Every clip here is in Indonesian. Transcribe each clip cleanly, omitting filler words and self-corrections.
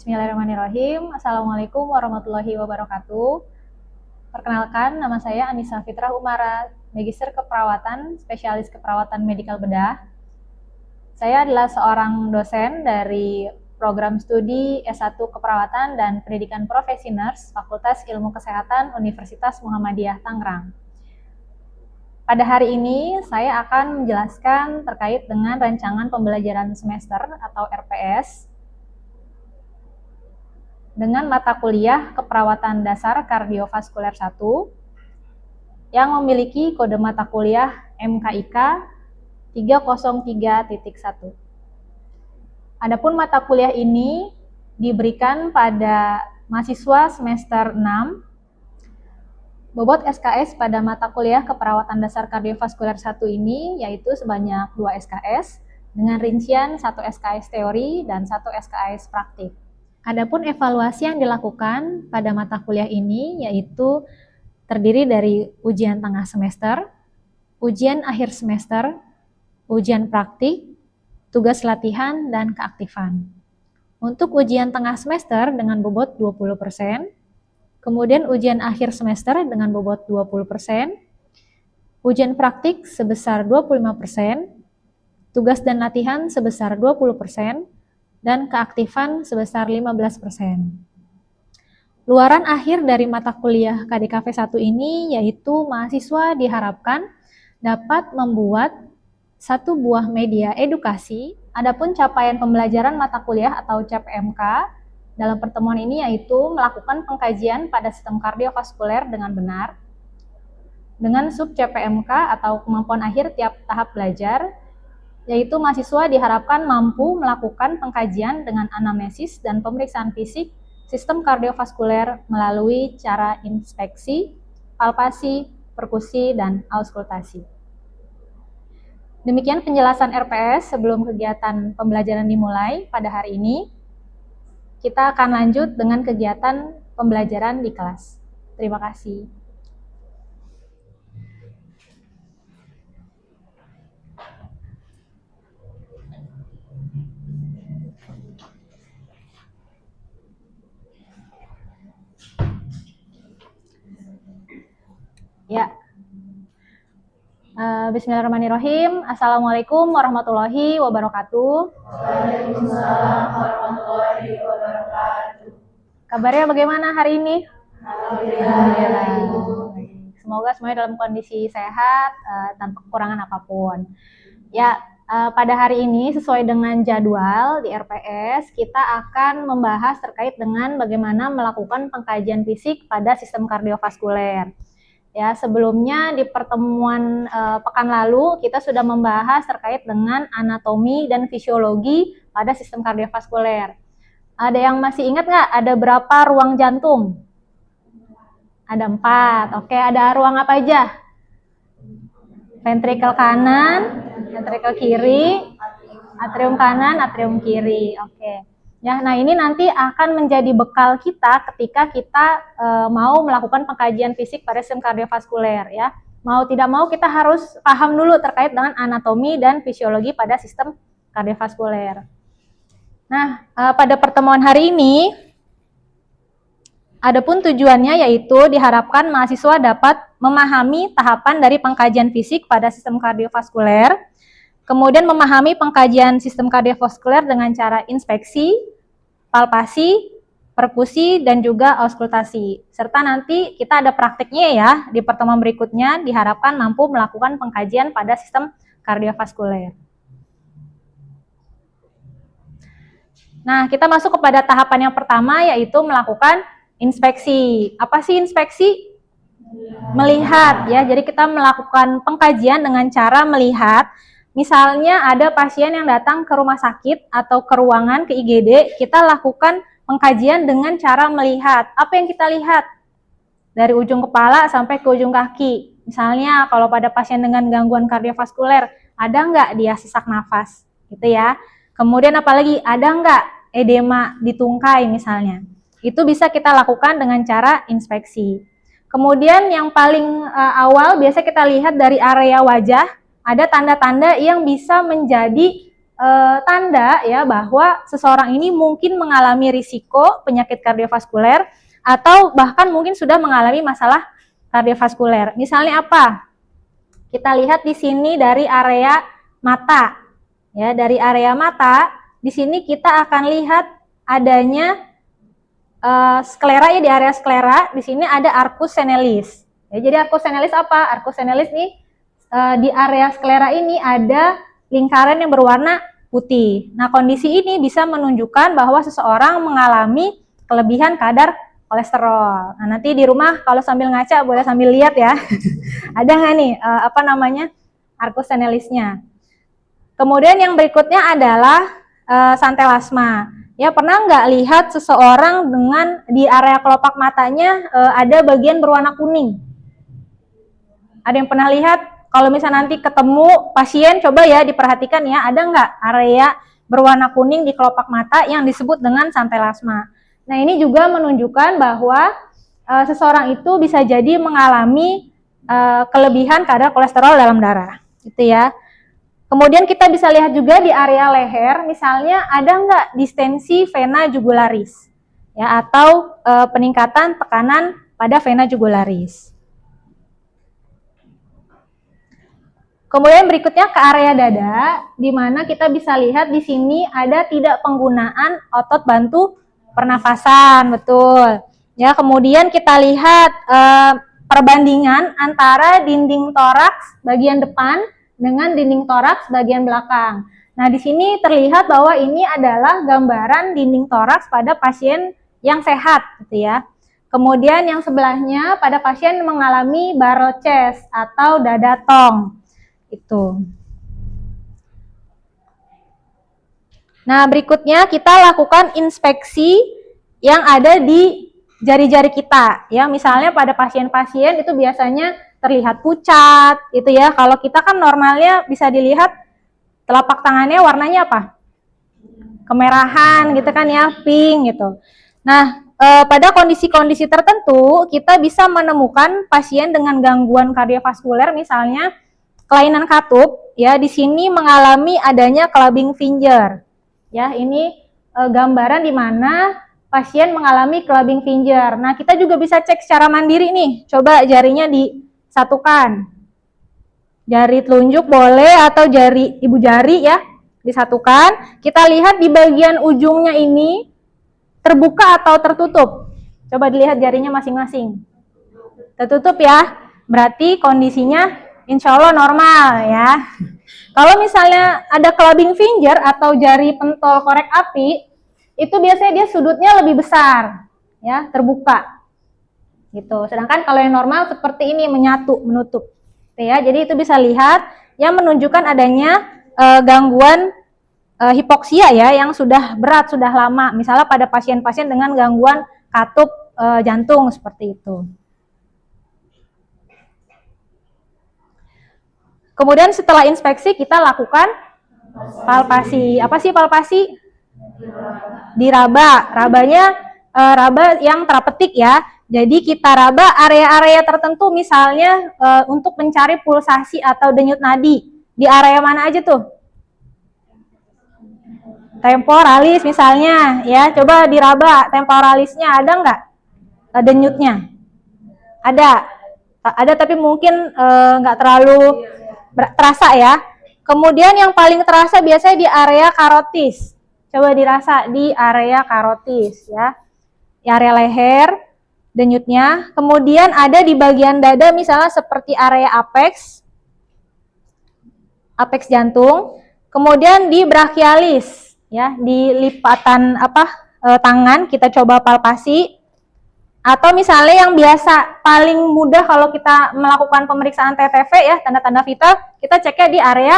Bismillahirrahmanirrahim. Assalamualaikum warahmatullahi wabarakatuh. Perkenalkan, nama saya Anissa Fitrah Umara, Magister Keperawatan, Spesialis Keperawatan Medikal Bedah. Saya adalah seorang dosen dari program studi S1 Keperawatan dan Pendidikan Profesi Nurse, Fakultas Ilmu Kesehatan Universitas Muhammadiyah Tangerang. Pada hari ini, saya akan menjelaskan terkait dengan rancangan pembelajaran semester atau RPS dengan mata kuliah Keperawatan Dasar Kardiovaskuler 1 yang memiliki kode mata kuliah MKIK 303.1. Adapun mata kuliah ini diberikan pada mahasiswa semester 6. Bobot SKS pada mata kuliah Keperawatan Dasar Kardiovaskuler 1 ini yaitu sebanyak 2 SKS dengan rincian 1 SKS teori dan 1 SKS praktik. Adapun evaluasi yang dilakukan pada mata kuliah ini yaitu terdiri dari ujian tengah semester, ujian akhir semester, ujian praktik, tugas latihan, dan keaktifan. Untuk ujian tengah semester dengan bobot 20%, kemudian ujian akhir semester dengan bobot 20%, ujian praktik sebesar 25%, tugas dan latihan sebesar 20%, dan keaktifan sebesar 15%. Luaran akhir dari mata kuliah KDKV 1 ini yaitu mahasiswa diharapkan dapat membuat satu buah media edukasi. Adapun capaian pembelajaran mata kuliah atau CPMK dalam pertemuan ini yaitu melakukan pengkajian pada sistem kardiovaskuler dengan benar dengan sub CPMK atau kemampuan akhir tiap tahap belajar, yaitu mahasiswa diharapkan mampu melakukan pengkajian dengan anamnesis dan pemeriksaan fisik sistem kardiovaskuler melalui cara inspeksi, palpasi, perkusi, dan auskultasi. Demikian penjelasan RPS sebelum kegiatan pembelajaran dimulai pada hari ini. Kita akan lanjut dengan kegiatan pembelajaran di kelas. Terima kasih. Ya. Bismillahirrahmanirrahim. Assalamualaikum warahmatullahi wabarakatuh. Waalaikumsalam warahmatullahi wabarakatuh. Kabarnya bagaimana hari ini? Alhamdulillah. Semoga semuanya dalam kondisi sehat, tanpa kekurangan apapun. Ya, pada hari ini sesuai dengan jadwal di RPS, kita akan membahas terkait dengan bagaimana melakukan pengkajian fisik pada sistem kardiovaskuler. Ya, sebelumnya di pertemuan pekan lalu kita sudah membahas terkait dengan anatomi dan fisiologi pada sistem kardiovaskuler. Ada yang masih ingat nggak? Ada berapa ruang jantung? Ada 4. Oke, ada ruang apa aja? Ventrikel kanan, ventrikel kiri, atrium kanan, atrium kiri. Oke. Ya, nah ini nanti akan menjadi bekal kita ketika kita mau melakukan pengkajian fisik pada sistem kardiovaskuler ya. Mau tidak mau kita harus paham dulu terkait dengan anatomi dan fisiologi pada sistem kardiovaskuler. Nah, pada pertemuan hari ini adapun tujuannya yaitu diharapkan mahasiswa dapat memahami tahapan dari pengkajian fisik pada sistem kardiovaskuler. Kemudian memahami pengkajian sistem kardiovaskuler dengan cara inspeksi, palpasi, perkusi, dan juga auskultasi. Serta nanti kita ada praktiknya ya, di pertemuan berikutnya diharapkan mampu melakukan pengkajian pada sistem kardiovaskuler. Nah, kita masuk kepada tahapan yang pertama yaitu melakukan inspeksi. Apa sih inspeksi? Melihat ya, jadi kita melakukan pengkajian dengan cara melihat. Misalnya ada pasien yang datang ke rumah sakit atau ke ruangan, ke IGD, kita lakukan pengkajian dengan cara melihat. Apa yang kita lihat? Dari ujung kepala sampai ke ujung kaki. Misalnya kalau pada pasien dengan gangguan kardiovaskuler, ada nggak dia sesak nafas? Gitu ya. Kemudian apalagi, ada nggak edema di tungkai misalnya? Itu bisa kita lakukan dengan cara inspeksi. Kemudian yang paling awal biasa kita lihat dari area wajah, ada tanda-tanda yang bisa menjadi tanda ya bahwa seseorang ini mungkin mengalami risiko penyakit kardiovaskuler atau bahkan mungkin sudah mengalami masalah kardiovaskuler. Misalnya apa? Kita lihat di sini dari area mata. Ya, dari area mata, di sini kita akan lihat adanya sklera ya, di area sklera. Di sini ada arcus senalis. Ya, jadi arcus senalis apa? Arcus senalis nih di area sklera ini ada lingkaran yang berwarna putih. Nah, kondisi ini bisa menunjukkan bahwa seseorang mengalami kelebihan kadar kolesterol. Nah, nanti di rumah kalau sambil ngaca boleh sambil lihat ya. Ada nggak nih arcus senalisnya? Kemudian yang berikutnya adalah santelasma. Ya, pernah nggak lihat seseorang dengan di area kelopak matanya ada bagian berwarna kuning? Ada yang pernah lihat? Kalau misalnya nanti ketemu pasien, coba ya diperhatikan ya, ada nggak area berwarna kuning di kelopak mata yang disebut dengan santelasma. Nah, ini juga menunjukkan bahwa seseorang itu bisa jadi mengalami kelebihan kadar kolesterol dalam darah, gitu ya. Kemudian kita bisa lihat juga di area leher, misalnya ada nggak distensi vena jugularis, ya, atau peningkatan tekanan pada vena jugularis. Kemudian berikutnya ke area dada, di mana kita bisa lihat di sini ada tidak penggunaan otot bantu pernafasan, betul. Ya, kemudian kita lihat perbandingan antara dinding toraks bagian depan dengan dinding toraks bagian belakang. Nah, di sini terlihat bahwa ini adalah gambaran dinding toraks pada pasien yang sehat, gitu ya. Kemudian yang sebelahnya pada pasien mengalami barrel chest atau dada tong. Itu. Nah, berikutnya kita lakukan inspeksi yang ada di jari-jari kita. Ya, misalnya pada pasien-pasien itu biasanya terlihat pucat, itu ya. Kalau kita kan normalnya bisa dilihat telapak tangannya warnanya apa? Kemerahan, gitu kan ya, pink gitu. Nah, pada kondisi-kondisi tertentu kita bisa menemukan pasien dengan gangguan kardiovaskuler, misalnya kelainan katup, ya, di sini mengalami adanya clubbing finger. Ya, ini gambaran di mana pasien mengalami clubbing finger. Nah, kita juga bisa cek secara mandiri nih. Coba jarinya disatukan. Jari telunjuk boleh atau jari ibu jari ya, disatukan. Kita lihat di bagian ujungnya ini terbuka atau tertutup. Coba dilihat jarinya masing-masing. Tertutup ya. Berarti kondisinya insya Allah normal ya. Kalau misalnya ada clubbing finger atau jari pentol korek api, itu biasanya dia sudutnya lebih besar, ya, terbuka. Gitu. Sedangkan kalau yang normal seperti ini menyatu, menutup. Ya, jadi itu bisa lihat yang menunjukkan adanya gangguan hipoksia ya, yang sudah berat, sudah lama. Misalnya pada pasien-pasien dengan gangguan katup jantung seperti itu. Kemudian setelah inspeksi kita lakukan palpasi. Apa sih palpasi? Diraba. Rabanya raba yang terapetik ya. Jadi kita raba area-area tertentu, misalnya untuk mencari pulsasi atau denyut nadi. Di area mana aja tuh? Temporalis misalnya ya. Coba diraba temporalisnya, ada nggak denyutnya? Ada tapi mungkin nggak terlalu terasa ya. Kemudian yang paling terasa biasanya di area karotis. Coba dirasa di area karotis ya. Di area leher denyutnya. Kemudian ada di bagian dada misalnya seperti area apex jantung. Kemudian di brachialis ya, di lipatan tangan kita coba palpasi. Atau misalnya yang biasa paling mudah kalau kita melakukan pemeriksaan TTV ya, tanda-tanda vital, kita ceknya di area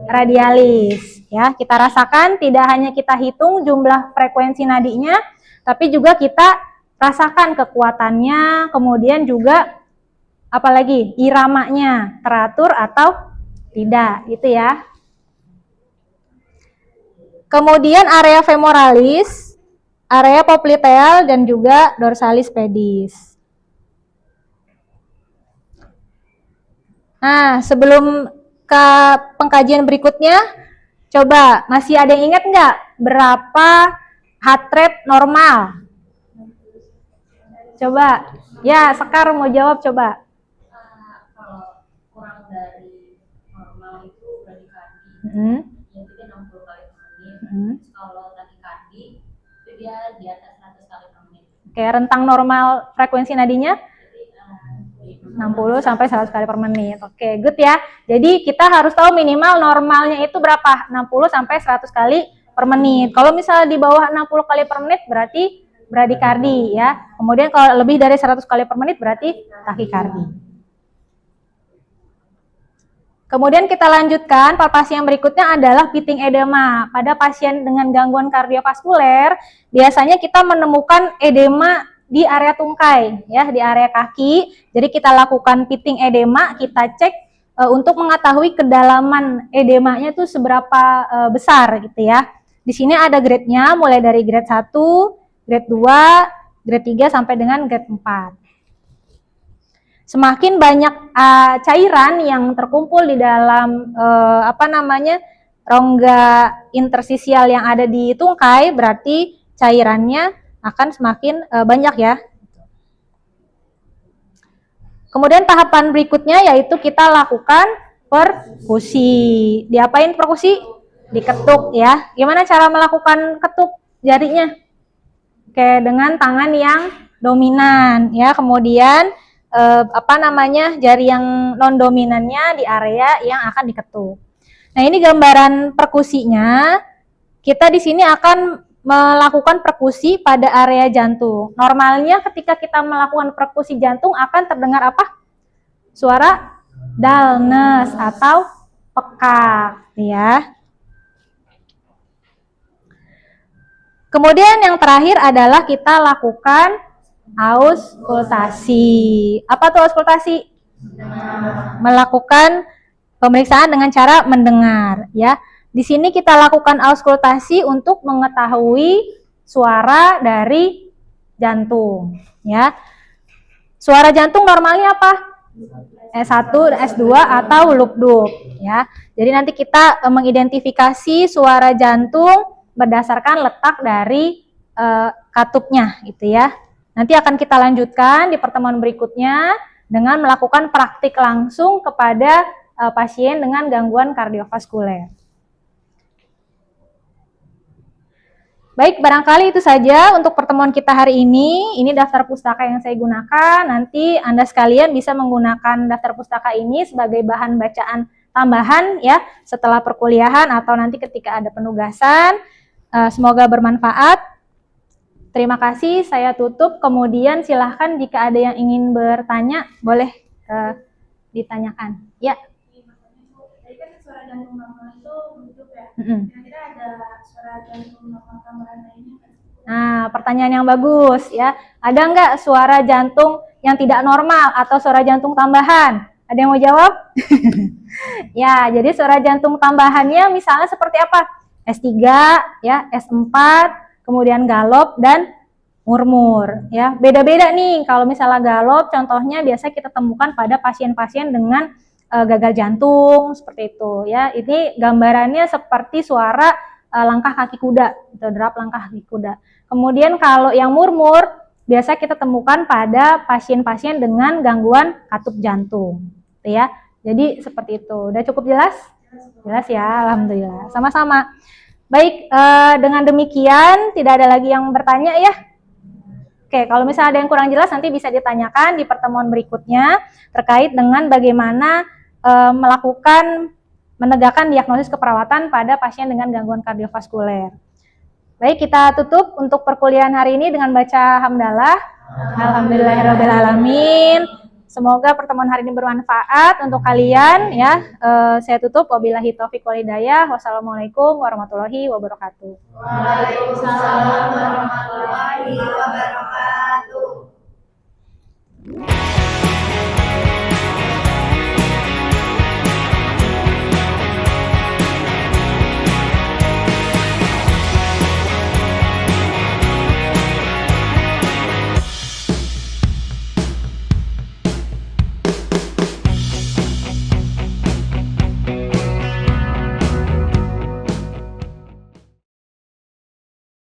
radialis ya. Kita rasakan, tidak hanya kita hitung jumlah frekuensi nadinya, tapi juga kita rasakan kekuatannya, kemudian juga apalagi iramanya teratur atau tidak, gitu ya. Kemudian area femoralis, area popliteal dan juga dorsalis pedis. Nah, sebelum ke pengkajian berikutnya, Coba, masih ada yang ingat nggak berapa heart rate normal? Coba, ya Sekar mau jawab coba. Kalau kurang dari normal itu bradikardi. Itu dia 60 kali per menit. Kalau takikardi itu dia di atas 100 kali per menit. Oke, rentang normal frekuensi nadinya 60 sampai 100 kali per menit. Oke, good ya. Jadi kita harus tahu minimal normalnya itu berapa? 60 sampai 100 kali per menit. Kalau misalnya di bawah 60 kali per menit berarti bradikardi ya. Kemudian kalau lebih dari 100 kali per menit berarti takikardi. Kemudian kita lanjutkan, palpasi yang berikutnya adalah pitting edema. Pada pasien dengan gangguan kardiovaskuler, biasanya kita menemukan edema di area tungkai, ya, di area kaki. Jadi kita lakukan pitting edema, kita cek untuk mengetahui kedalaman edemanya itu seberapa besar gitu ya. Di sini ada grade-nya, mulai dari grade 1, grade 2, grade 3 sampai dengan grade 4. Semakin banyak cairan yang terkumpul di dalam rongga intersisial yang ada di tungkai, berarti cairannya akan semakin banyak ya. Kemudian tahapan berikutnya yaitu kita lakukan perkusi. Diapain perkusi? Diketuk ya. Gimana cara melakukan ketuk jarinya? Oke, dengan tangan yang dominan ya. Kemudian jari yang non dominannya di area yang akan diketuk. Nah, ini gambaran perkusinya. Kita di sini akan melakukan perkusi pada area jantung. Normalnya ketika kita melakukan perkusi jantung akan terdengar apa? Suara dullness atau pekak ya. Kemudian yang terakhir adalah kita lakukan auskultasi. Apa tuh auskultasi? Melakukan pemeriksaan dengan cara mendengar ya. Di sini kita lakukan auskultasi untuk mengetahui suara dari jantung ya. Suara jantung normalnya apa? S1, S2 atau loop ya. Jadi nanti kita mengidentifikasi suara jantung berdasarkan letak dari katupnya gitu ya. Nanti akan kita lanjutkan di pertemuan berikutnya dengan melakukan praktik langsung kepada pasien dengan gangguan kardiovaskuler. Baik, barangkali itu saja untuk pertemuan kita hari ini. Ini daftar pustaka yang saya gunakan. Nanti Anda sekalian bisa menggunakan daftar pustaka ini sebagai bahan bacaan tambahan ya setelah perkuliahan atau nanti ketika ada penugasan. Semoga bermanfaat. Terima kasih, saya tutup. Kemudian silahkan jika ada yang ingin bertanya, boleh ditanyakan. Ya. Tadi kan suara jantung normal itu bentuk ya. Kira-kira ada suara jantung normal tambahan lainnya? Nah, pertanyaan yang bagus ya. Ada nggak suara jantung yang tidak normal atau suara jantung tambahan? Ada yang mau jawab? Ya, jadi suara jantung tambahannya misalnya seperti apa? S3, ya, S4, kemudian galop dan murmur ya. Beda-beda nih. Kalau misalnya galop contohnya biasa kita temukan pada pasien-pasien dengan gagal jantung seperti itu ya. Ini gambarannya seperti suara langkah kaki kuda, itu derap langkah kaki kuda. Kemudian kalau yang murmur biasa kita temukan pada pasien-pasien dengan gangguan katup jantung gitu ya. Jadi seperti itu. Udah cukup jelas? Jelas ya, alhamdulillah. Sama-sama. Baik, dengan demikian tidak ada lagi yang bertanya ya. Oke, kalau misalnya ada yang kurang jelas nanti bisa ditanyakan di pertemuan berikutnya terkait dengan bagaimana menegakkan diagnosis keperawatan pada pasien dengan gangguan kardiovaskuler. Baik, kita tutup untuk perkuliahan hari ini dengan baca hamdalah. Alhamdulillahirrahmanirrahim. Semoga pertemuan hari ini bermanfaat untuk kalian ya. Saya tutup, wabillahi taufiq wal hidayah. Wassalamualaikum warahmatullahi wabarakatuh. Waalaikumsalam warahmatullahi wabarakatuh.